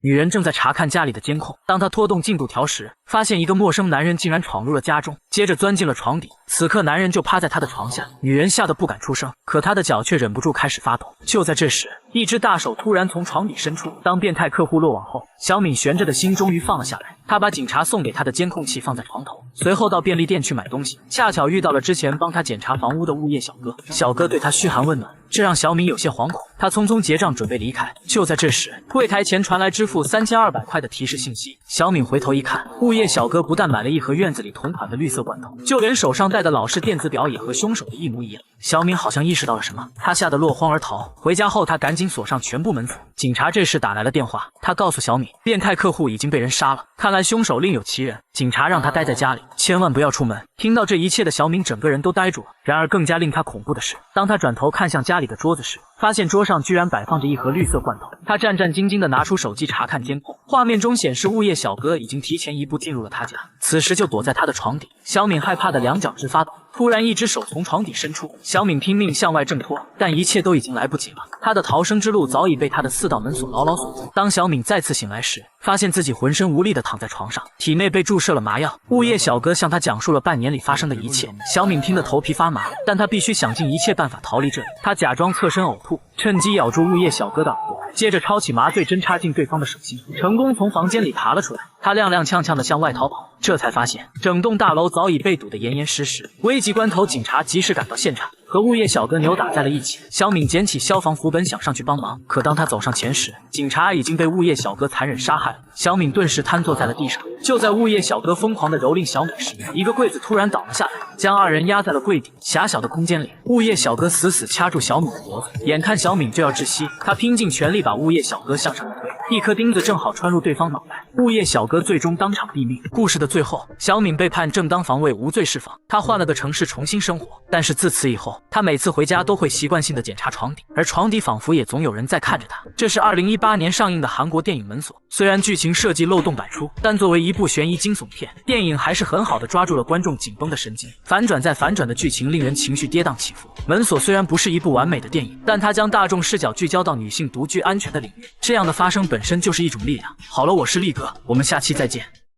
女人正在查看家里的监控，当她拖动进度条时，发现一个陌生男人竟然闯入了家中，接着钻进了床底。此刻男人就趴在她的床下，女人吓得不敢出声，可她的脚却忍不住开始发抖。就在这时，一只大手突然从床底伸出，当变态客户落网后，小敏悬着的心终于放了下来。她把警察送给她的监控器放在床头，随后到便利店去买东西，恰巧遇到了之前帮她检查房屋的物业小哥。小哥对她嘘寒问暖，这让小敏有些惶恐。她匆匆结账准备离开，就在这时，柜台前传来支付3200块的提示信息。小敏回头一看，物业小哥不但买了一盒院子里同款的绿色罐头，就连手上戴的老式电子表也和凶手的一模一样。小敏好像意识到了什么，她吓得落荒而逃。回家后，她赶紧锁上全部门锁。警察这时打来了电话，他告诉小敏，变态客户已经被人杀了，看来凶手另有其人。警察让她待在家里，千万不要出门。听到这一切的小敏整个人都呆住了。然而更加令她恐怖的是，当她转头看向家里的桌子时，发现桌上居然摆放着一盒绿色罐头。她战战兢兢地拿出手机查看监控，画面中显示物业小哥已经提前一步进入了她家，此时就躲在她的床底。小敏害怕的两脚直发抖。突然一只手从床底伸出，小敏拼命向外挣脱，但一切都已经来不及了。她的逃生之路早已被她的4道门锁牢牢锁住。当小敏再次醒来时，发现自己浑身无力地躺在床上，体内被注射了麻药。物业小哥向她讲述了半年里发生的一切，小敏听得头皮发麻，但她必须想尽一切办法逃离这里。她假装侧身呕吐，趁机咬住物业小哥的耳朵，接着抄起麻醉针插进对方的手心，成功从房间里爬了出来。她踉踉跄跄地向外逃跑，这才发现整栋大楼早已被堵得严严实实。危急关头，警察及时赶到现场，和物业小哥扭打在了一起。小敏捡起消防符本想上去帮忙，可当她走上前时，警察已经被物业小哥残忍杀害了。小敏顿时瘫坐在了地上。就在物业小哥疯狂地蹂躏小敏时，一个柜子突然倒了下来，将二人压在了柜底。狭小的空间里，物业小哥死死掐住小敏的脖子，眼看小敏就要窒息，他拼尽全力把物业小哥向上一推，一颗钉子正好穿入对方脑袋，物业小哥最终当场毙命。故事的最后，小敏被判正当防卫无罪释放，她换了个城市重新生活。但是自此以后，她每次回家都会习惯性的检查床底，而床底仿佛也总有人在看着她。这是2018年上映的韩国电影《门锁》，虽然剧情设计漏洞百出，但作为一部悬疑惊悚片，电影还是很好的抓住了观众紧绷的神经。反转再反转的剧情令人情绪跌宕起伏。门锁虽然不是一部完美的电影，但它将大众视角聚焦到女性独居安全的领域，这样的发生本身就是一种力量。好了，我是力哥，我们下期再见。